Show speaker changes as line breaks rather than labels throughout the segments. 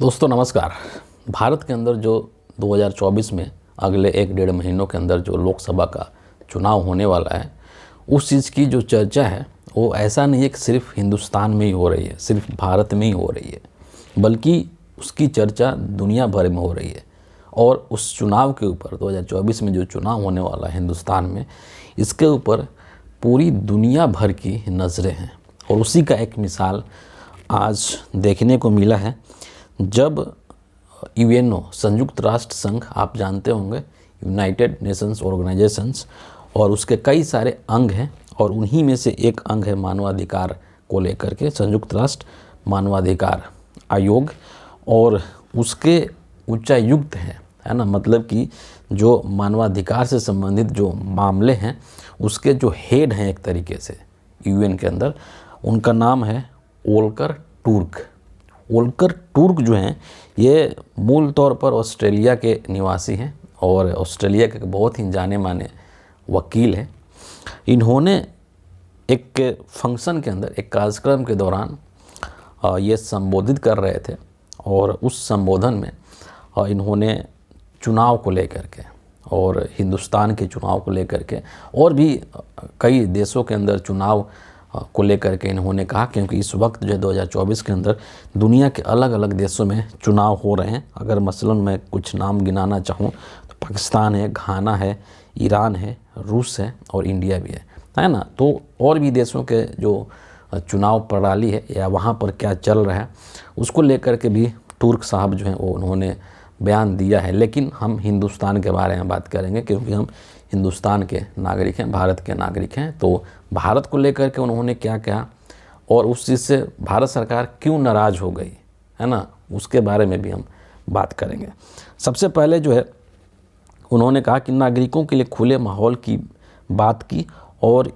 दोस्तों नमस्कार। भारत के अंदर जो 2024 में अगले 1-1.5 महीनों के अंदर जो लोकसभा का चुनाव होने वाला है, उस चीज़ की जो चर्चा है वो ऐसा नहीं है कि सिर्फ हिंदुस्तान में ही हो रही है, सिर्फ भारत में ही हो रही है, बल्कि उसकी चर्चा दुनिया भर में हो रही है। और उस चुनाव के ऊपर 2024 में जो चुनाव होने वाला है हिंदुस्तान में, इसके ऊपर पूरी दुनिया भर की नज़रें हैं। और उसी का एक मिसाल आज देखने को मिला है जब यूएनओ संयुक्त राष्ट्र संघ, आप जानते होंगे, यूनाइटेड नेशंस ऑर्गेनाइजेशंस, और उसके कई सारे अंग हैं और उन्हीं में से एक अंग है मानवाधिकार को लेकर के संयुक्त राष्ट्र मानवाधिकार आयोग। और उसके उच्चायुक्त है ना, मतलब कि जो मानवाधिकार से संबंधित जो मामले हैं उसके जो हेड हैं एक तरीके से यूएन के अंदर, उनका नाम है वोल्कर टूर्क। वोल्कर टूर्क जो हैं ये मूल तौर पर ऑस्ट्रेलिया के निवासी हैं और ऑस्ट्रेलिया के बहुत ही जाने माने वकील हैं। इन्होंने एक फंक्शन के अंदर, एक कार्यक्रम के दौरान ये संबोधित कर रहे थे और उस संबोधन में इन्होंने चुनाव को लेकर के और हिंदुस्तान के चुनाव को लेकर के और भी कई देशों के अंदर चुनाव को लेकर के इन्होंने कहा, क्योंकि इस वक्त जो है 2024 के अंदर दुनिया के अलग अलग देशों में चुनाव हो रहे हैं। अगर मसलन मैं कुछ नाम गिनाना चाहूँ तो पाकिस्तान है, घाना है, ईरान है, रूस है और इंडिया भी है ना। तो और भी देशों के जो चुनाव प्रणाली है या वहाँ पर क्या चल रहा है उसको लेकर के भी टूर्क साहब जो हैं वो उन्होंने बयान दिया है। लेकिन हम हिंदुस्तान के बारे में बात करेंगे क्योंकि हम हिंदुस्तान के नागरिक हैं, भारत के नागरिक हैं। तो भारत को लेकर के उन्होंने क्या कहा और उस चीज़ से भारत सरकार क्यों नाराज़ हो गई है ना, उसके बारे में भी हम बात करेंगे। सबसे पहले जो है उन्होंने कहा कि नागरिकों के लिए खुले माहौल की बात की और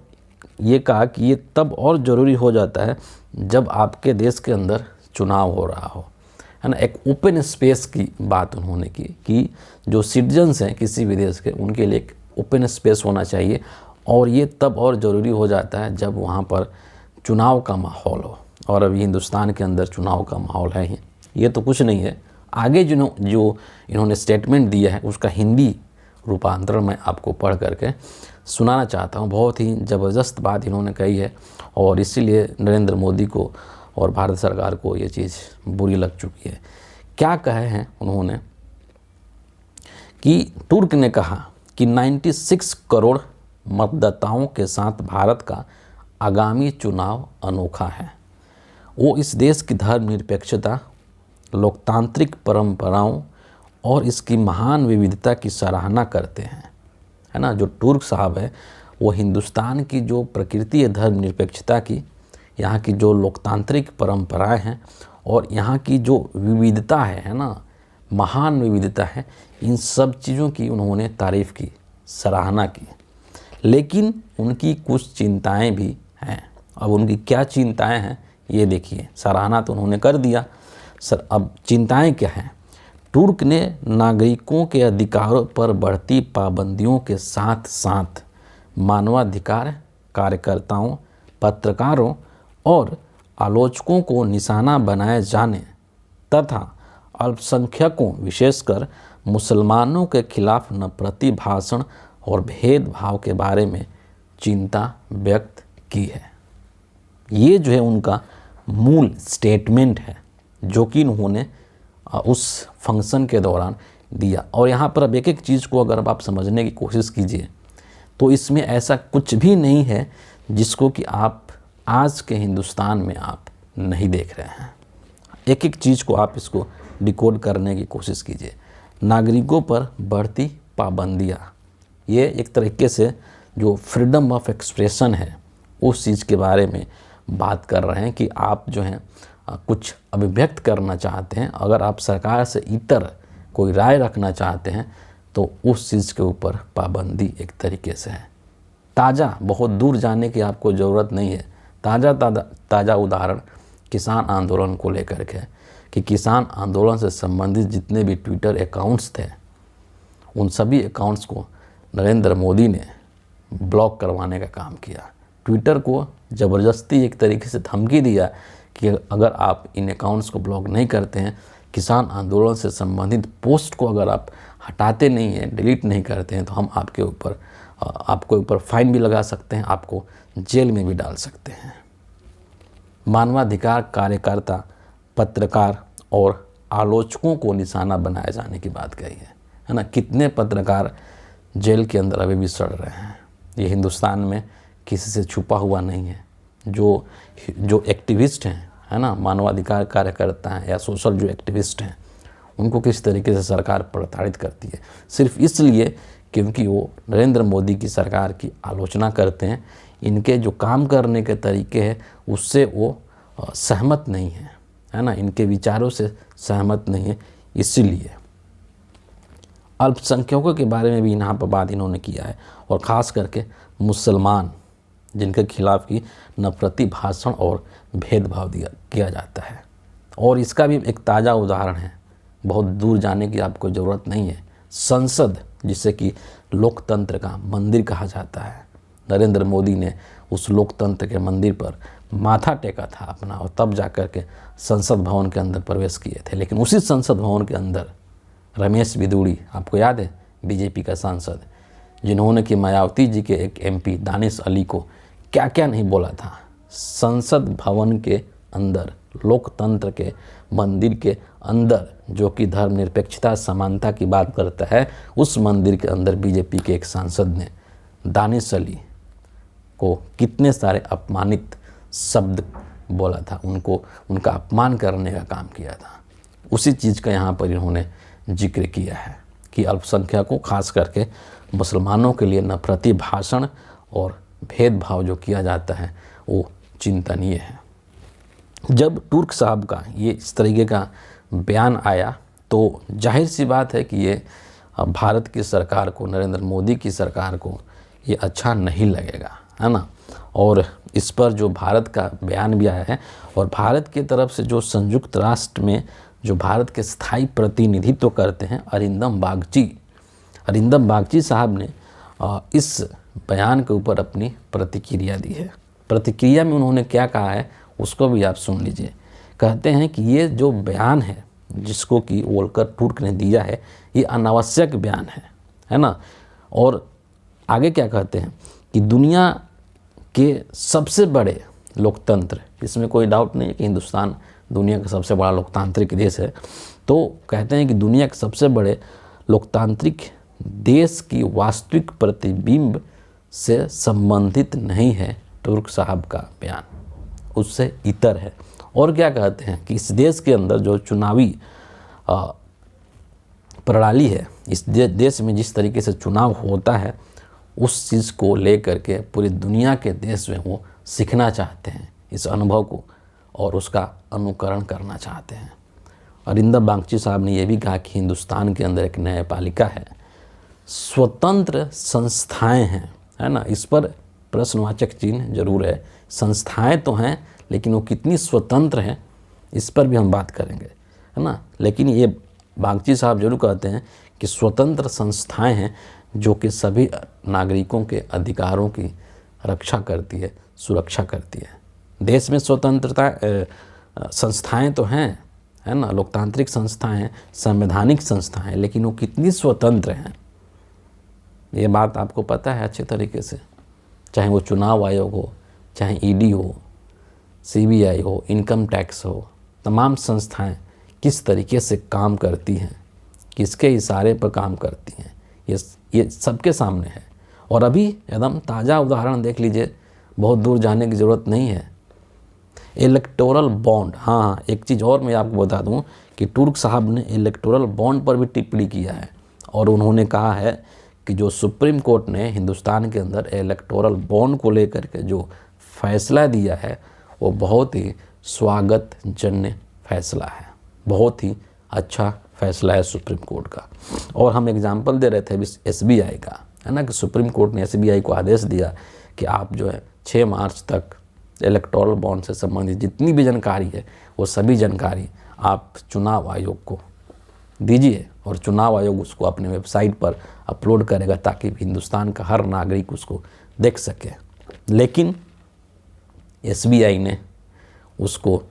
ये कहा कि ये तब और ज़रूरी हो जाता है जब आपके देश के अंदर चुनाव हो रहा हो, है ना। एक ओपन स्पेस की बात उन्होंने की कि जो सिटीजन्स हैं किसी भी देश के, उनके लिए एक ओपन स्पेस होना चाहिए और ये तब और ज़रूरी हो जाता है जब वहाँ पर चुनाव का माहौल हो। और अभी हिंदुस्तान के अंदर चुनाव का माहौल है ही, ये तो कुछ नहीं है। आगे जो इन्होंने स्टेटमेंट दिया है उसका हिंदी रूपांतरण मैं आपको पढ़ करके सुनाना चाहता हूँ। बहुत ही ज़बरदस्त बात इन्होंने कही है और इसीलिए नरेंद्र मोदी को और भारत सरकार को ये चीज़ बुरी लग चुकी है। क्या कहे हैं उन्होंने कि टूर्क ने कहा कि 96 करोड़ मतदाताओं के साथ भारत का आगामी चुनाव अनोखा है। वो इस देश की धर्मनिरपेक्षता, लोकतांत्रिक परंपराओं और इसकी महान विविधता की सराहना करते हैं, है ना। जो टूर्क साहब है वो हिंदुस्तान की जो प्रकृति है धर्मनिरपेक्षता की, यहाँ की जो लोकतांत्रिक परंपराएं हैं और यहाँ की जो विविधता है ना, महान विविधता है, इन सब चीज़ों की उन्होंने तारीफ़ की, सराहना की। लेकिन उनकी कुछ चिंताएं भी हैं। अब उनकी क्या चिंताएं हैं ये देखिए। सराहना तो उन्होंने कर दिया सर, अब चिंताएं क्या हैं। टूर्क ने नागरिकों के अधिकारों पर बढ़ती पाबंदियों के साथ साथ मानवाधिकार कार्यकर्ताओं, पत्रकारों और आलोचकों को निशाना बनाए जाने तथा अल्पसंख्यकों विशेषकर मुसलमानों के खिलाफ नफरती भाषण और भेदभाव के बारे में चिंता व्यक्त की है। ये जो है उनका मूल स्टेटमेंट है जो कि उन्होंने उस फंक्शन के दौरान दिया। और यहाँ पर अब एक एक चीज़ को अगर आप समझने की कोशिश कीजिए तो इसमें ऐसा कुछ भी नहीं है जिसको कि आप आज के हिंदुस्तान में आप नहीं देख रहे हैं। एक एक चीज़ को आप इसको डिकोड करने की कोशिश कीजिए। नागरिकों पर बढ़ती पाबंदियाँ, ये एक तरीके से जो फ्रीडम ऑफ एक्सप्रेशन है उस चीज़ के बारे में बात कर रहे हैं कि आप जो हैं कुछ अभिव्यक्त करना चाहते हैं, अगर आप सरकार से इतर कोई राय रखना चाहते हैं तो उस चीज़ के ऊपर पाबंदी एक तरीके से है। ताज़ा, बहुत दूर जाने की आपको ज़रूरत नहीं है, ताज़ा उदाहरण किसान आंदोलन को लेकर के कि किसान आंदोलन से संबंधित जितने भी ट्विटर अकाउंट्स थे उन सभी अकाउंट्स को नरेंद्र मोदी ने ब्लॉक करवाने का काम किया। ट्विटर को ज़बरदस्ती एक तरीके से धमकी दिया कि अगर आप इन अकाउंट्स को ब्लॉक नहीं करते हैं किसान आंदोलन से संबंधित पोस्ट को अगर आप हटाते नहीं हैं, डिलीट नहीं करते हैं, तो हम आपके ऊपर फाइन भी लगा सकते हैं, आपको जेल में भी डाल सकते हैं। मानवाधिकार कार्यकर्ता, पत्रकार और आलोचकों को निशाना बनाए जाने की बात कही है ना। कितने पत्रकार जेल के अंदर अभी भी सड़ रहे हैं। ये हिंदुस्तान में किसी से छुपा हुआ नहीं है। जो एक्टिविस्ट हैं, है ना, मानवाधिकार कार्यकर्ता हैं या सोशल जो एक्टिविस्ट हैं, उनको किस तरीके से सरकार प्रताड़ित करती है, सिर्फ इसलिए क्योंकि वो नरेंद्र मोदी की सरकार की आलोचना करते हैं। इनके जो काम करने के तरीके हैं उससे वो सहमत नहीं है ना, इनके विचारों से सहमत नहीं है। इसीलिए अल्पसंख्यकों के बारे में भी यहाँ पर बात इन्होंने किया है, और ख़ास करके मुसलमान जिनके खिलाफ की नफरती भाषण और भेदभाव किया जाता है। और इसका भी एक ताज़ा उदाहरण है, बहुत दूर जाने की आपको ज़रूरत नहीं है। संसद, जिसे कि लोकतंत्र का मंदिर कहा जाता है, नरेंद्र मोदी ने उस लोकतंत्र के मंदिर पर माथा टेका था अपना, और तब जा कर के संसद भवन के अंदर प्रवेश किए थे। लेकिन उसी संसद भवन के अंदर रमेश बिदूड़ी, आपको याद है, बीजेपी का सांसद, जिन्होंने कि मायावती जी के एक एमपी दानिश अली को क्या क्या नहीं बोला था। संसद भवन के अंदर, लोकतंत्र के मंदिर के अंदर, जो कि धर्मनिरपेक्षता समानता की बात करता है, उस मंदिर के अंदर बीजेपी के एक सांसद ने दानिश अली को कितने सारे अपमानित शब्द बोला था, उनका अपमान करने का काम किया था। उसी चीज़ का यहाँ पर इन्होंने जिक्र किया है कि अल्पसंख्यकों, खास करके मुसलमानों के लिए नफरती भाषण और भेदभाव जो किया जाता है वो चिंतनीय है। जब तुर्क साहब का ये इस तरीके का बयान आया तो जाहिर सी बात है कि ये भारत की सरकार को, नरेंद्र मोदी की सरकार को ये अच्छा नहीं लगेगा, है ना। और इस पर जो भारत का बयान भी आया है, और भारत की तरफ से जो संयुक्त राष्ट्र में जो भारत के स्थायी प्रतिनिधित्व करते हैं अरिंदम बागची साहब ने इस बयान के ऊपर अपनी प्रतिक्रिया दी है। प्रतिक्रिया में उन्होंने क्या कहा है उसको भी आप सुन लीजिए। कहते हैं कि ये जो बयान है जिसको कि वोल्कर तुर्क ने दिया है, ये अनावश्यक बयान है ना। और आगे क्या कहते हैं कि दुनिया के सबसे बड़े लोकतंत्र, इसमें कोई डाउट नहीं है कि हिंदुस्तान दुनिया का सबसे बड़ा लोकतांत्रिक देश है, तो कहते हैं कि दुनिया के सबसे बड़े लोकतांत्रिक देश की वास्तविक प्रतिबिंब से संबंधित नहीं है तुर्क साहब का बयान, उससे इतर है। और क्या कहते हैं कि इस देश के अंदर जो चुनावी प्रणाली है, इस देश में जिस तरीके से चुनाव होता है, उस चीज़ को लेकर के पूरी दुनिया के देश में वो सीखना चाहते हैं इस अनुभव को, और उसका अनुकरण करना चाहते हैं। अरिंदम बागची साहब ने यह भी कहा कि हिंदुस्तान के अंदर एक न्यायपालिका है, स्वतंत्र संस्थाएं हैं, है ना। इस पर प्रश्नवाचक चिन्ह जरूर है। संस्थाएं तो हैं, लेकिन वो कितनी स्वतंत्र हैं इस पर भी हम बात करेंगे, है ना। लेकिन ये बागची साहब जरूर कहते हैं कि स्वतंत्र संस्थाएं हैं जो कि सभी नागरिकों के अधिकारों की रक्षा करती है, सुरक्षा करती है। देश में स्वतंत्रता संस्थाएं तो हैं, है ना, लोकतांत्रिक संस्थाएं हैं, संवैधानिक संस्थाएं हैं, लेकिन वो कितनी स्वतंत्र हैं ये बात आपको पता है अच्छे तरीके से। चाहे वो चुनाव आयोग हो, चाहे ईडी हो, सीबीआई हो, इनकम टैक्स हो, तमाम संस्थाएं किस तरीके से काम करती हैं, किसके इशारे पर काम करती हैं, ये सबके सामने है। और अभी एकदम ताज़ा उदाहरण देख लीजिए, बहुत दूर जाने की ज़रूरत नहीं है। इलेक्टोरल बॉन्ड, हाँ, एक चीज़ और मैं आपको बता दूं कि तुर्क साहब ने इलेक्टोरल बॉन्ड पर भी टिप्पणी किया है, और उन्होंने कहा है कि जो सुप्रीम कोर्ट ने हिंदुस्तान के अंदर इलेक्टोरल बॉन्ड को लेकर के जो फैसला दिया है वो बहुत ही स्वागतजन्य फैसला है, बहुत ही अच्छा फैसला है सुप्रीम कोर्ट का। और हम एग्जांपल दे रहे थे एसबीआई का, है ना, कि सुप्रीम कोर्ट ने एसबीआई को आदेश दिया कि आप जो है 6 मार्च तक इलेक्टोरल बॉन्ड से संबंधित जितनी भी जानकारी है वो सभी जानकारी आप चुनाव आयोग को दीजिए, और चुनाव आयोग उसको अपने वेबसाइट पर अपलोड करेगा ताकि हिंदुस्तान का हर नागरिक उसको देख सके। लेकिन एसबीआई ने उसको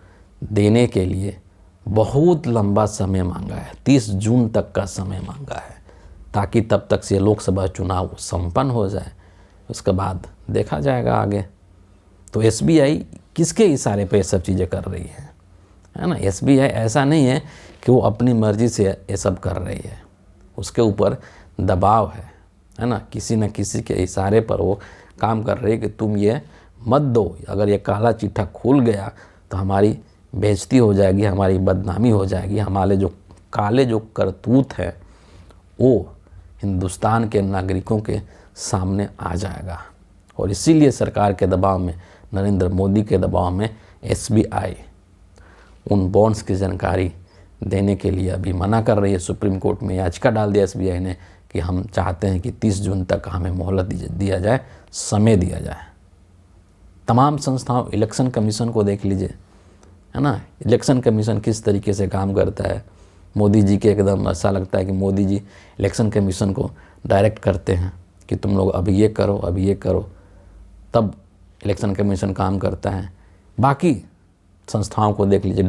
देने के लिए बहुत लंबा समय मांगा है, 30 जून तक का समय मांगा है, ताकि तब तक से लोकसभा चुनाव संपन्न हो जाए। उसके बाद देखा जाएगा आगे। तो एसबीआई किसके इशारे पे ये सब चीज़ें कर रही है ना। एसबीआई ऐसा नहीं है कि वो अपनी मर्ज़ी से ये सब कर रही है, उसके ऊपर दबाव है ना। किसी न किसी के इशारे पर वो काम कर रही है कि तुम ये मत दो, अगर ये काला चिट्ठा खुल गया तो हमारी बेइज्जती हो जाएगी, हमारी बदनामी हो जाएगी, हमारे जो काले जो करतूत है वो हिंदुस्तान के नागरिकों के सामने आ जाएगा। और इसीलिए सरकार के दबाव में, नरेंद्र मोदी के दबाव में एसबीआई उन बॉन्ड्स की जानकारी देने के लिए अभी मना कर रही है। सुप्रीम कोर्ट में याचिका डाल दिया एसबीआई ने कि हम चाहते हैं कि 30 जून तक हमें मोहलत दिया जाए, समय दिया जाए। तमाम संस्थाओं, इलेक्शन कमीशन को देख लीजिए, है ना। इलेक्शन कमीशन किस तरीके से काम करता है। मोदी जी के एकदम ऐसा लगता है कि मोदी जी इलेक्शन कमीशन को डायरेक्ट करते हैं कि तुम लोग अभी ये करो, अभी ये करो, तब इलेक्शन कमीशन काम करता है। बाकी संस्थाओं को देख लीजिए,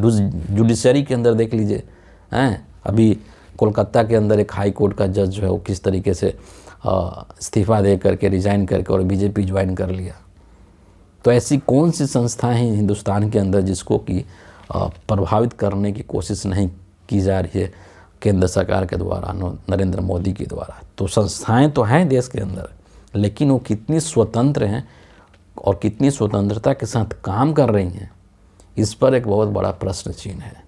जुडिशरी के अंदर देख लीजिए, हैं अभी कोलकाता के अंदर एक हाई कोर्ट का जज जो है वो किस तरीके से इस्तीफ़ा दे करके, रिज़ाइन करके और बीजेपी ज्वाइन कर लिया। तो ऐसी कौन सी संस्थाएं हैं हिंदुस्तान के अंदर जिसको कि प्रभावित करने की कोशिश नहीं की जा रही है केंद्र सरकार के द्वारा, नरेंद्र मोदी के द्वारा। तो संस्थाएं तो हैं देश के अंदर, लेकिन वो कितनी स्वतंत्र हैं और कितनी स्वतंत्रता के साथ काम कर रही हैं, इस पर एक बहुत बड़ा प्रश्न चिन्ह है।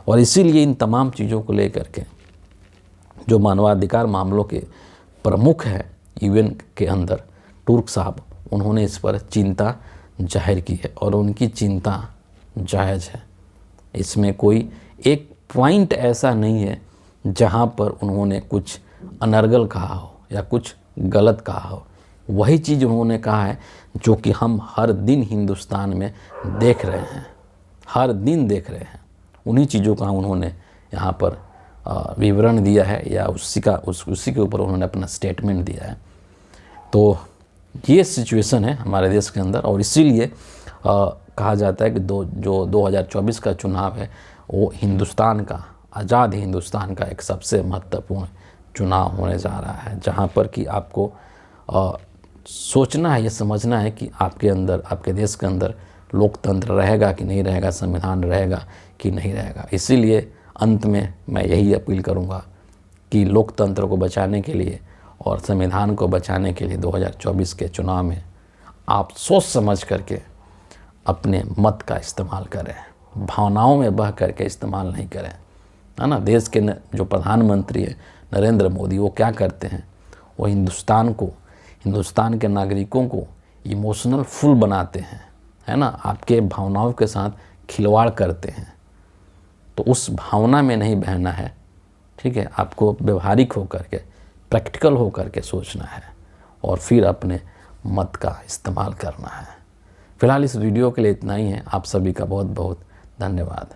और इसीलिए इन तमाम चीज़ों को लेकर के जो मानवाधिकार मामलों के प्रमुख हैं यूएन के अंदर, तुर्क साहब, उन्होंने इस पर चिंता जाहिर की है और उनकी चिंता जायज़ है। इसमें कोई एक पॉइंट ऐसा नहीं है जहां पर उन्होंने कुछ अनर्गल कहा हो या कुछ गलत कहा हो। वही चीज़ उन्होंने कहा है जो कि हम हर दिन हिंदुस्तान में देख रहे हैं, हर दिन देख रहे हैं। उन्हीं चीज़ों का उन्होंने यहाँ पर विवरण दिया है या उसी के ऊपर उन्होंने अपना स्टेटमेंट दिया है। तो ये सिचुएशन है हमारे देश के अंदर, और इसीलिए कहा जाता है कि जो 2024 का चुनाव है वो हिंदुस्तान का, आज़ाद हिंदुस्तान का एक सबसे महत्वपूर्ण चुनाव होने जा रहा है, जहाँ पर कि आपको सोचना है, ये समझना है कि आपके अंदर, आपके देश के अंदर लोकतंत्र रहेगा कि नहीं रहेगा, संविधान रहेगा कि नहीं रहेगा। इसीलिए अंत में मैं यही अपील करूँगा कि लोकतंत्र को बचाने के लिए और संविधान को बचाने के लिए 2024 के चुनाव में आप सोच समझ करके अपने मत का इस्तेमाल करें, भावनाओं में बह करके इस्तेमाल नहीं करें, है ना। देश के जो प्रधानमंत्री है नरेंद्र मोदी, वो क्या करते हैं, वो हिंदुस्तान को, हिंदुस्तान के नागरिकों को इमोशनल फुल बनाते हैं, है ना। आपके भावनाओं के साथ खिलवाड़ करते हैं। तो उस भावना में नहीं बहना है, ठीक है। आपको व्यवहारिक होकर के, प्रैक्टिकल होकर के सोचना है और फिर अपने मत का इस्तेमाल करना है। फिलहाल इस वीडियो के लिए इतना ही है। आप सभी का बहुत बहुत धन्यवाद।